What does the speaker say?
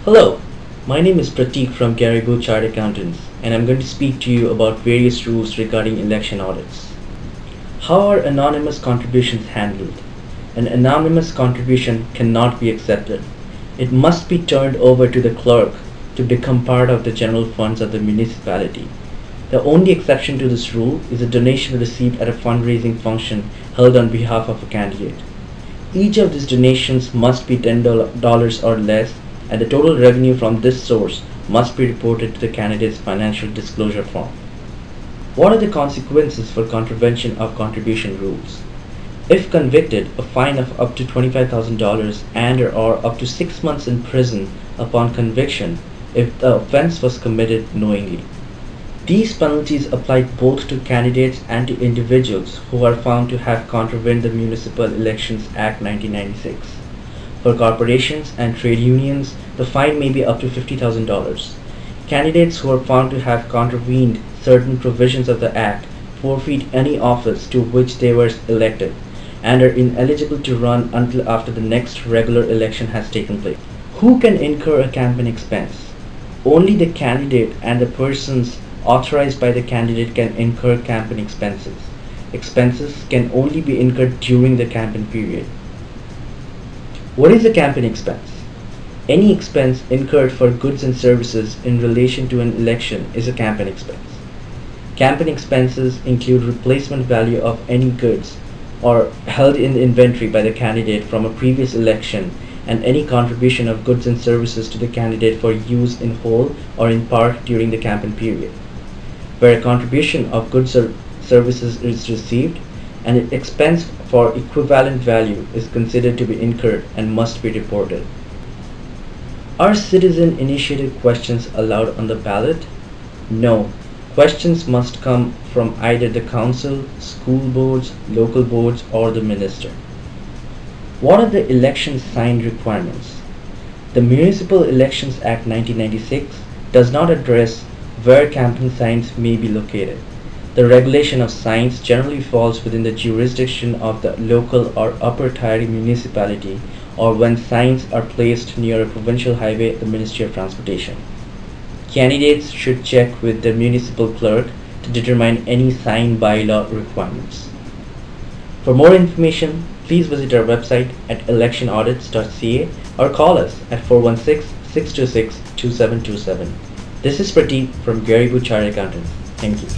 Hello, my name is Prateek from Garibu Chartered Accountants, and I'm going to speak to you about various rules regarding election audits. How are anonymous contributions handled? An anonymous contribution cannot be accepted. It must be turned over to the clerk to become part of the general funds of the municipality. The only exception to this rule is a donation received at a fundraising function held on behalf of a candidate. Each of these donations must be $10 or less, and the total revenue from this source must be reported to the candidate's financial disclosure form. What are the consequences for contravention of contribution rules? If convicted, a fine of up to $25,000 and/or up to 6 months in prison upon conviction if the offense was committed knowingly. These penalties apply both to candidates and to individuals who are found to have contravened the Municipal Elections Act 1996. For corporations and trade unions, the fine may be up to $50,000. Candidates who are found to have contravened certain provisions of the Act forfeit any office to which they were elected and are ineligible to run until after the next regular election has taken place. Who can incur a campaign expense? Only the candidate and the persons authorized by the candidate can incur campaign expenses. Expenses can only be incurred during the campaign period. What is a campaign expense? Any expense incurred for goods and services in relation to an election is a campaign expense. Campaign expenses include replacement value of any goods or held in inventory by the candidate from a previous election and any contribution of goods and services to the candidate for use in whole or in part during the campaign period. Where a contribution of goods or services is received, an expense for equivalent value is considered to be incurred and must be reported. Are citizen initiated questions allowed on the ballot? No. Questions must come from either the council, school boards, local boards, or the minister. What are the election sign requirements? The Municipal Elections Act 1996 does not address where campaign signs may be located. The regulation of signs generally falls within the jurisdiction of the local or upper tier municipality, or when signs are placed near a provincial highway, the Ministry of Transportation. Candidates should check with the municipal clerk to determine any sign bylaw requirements. For more information, please visit our website at electionaudits.ca or call us at 416-626-2727. This is Prateek from Garibu Chartered Accountants. Thank you.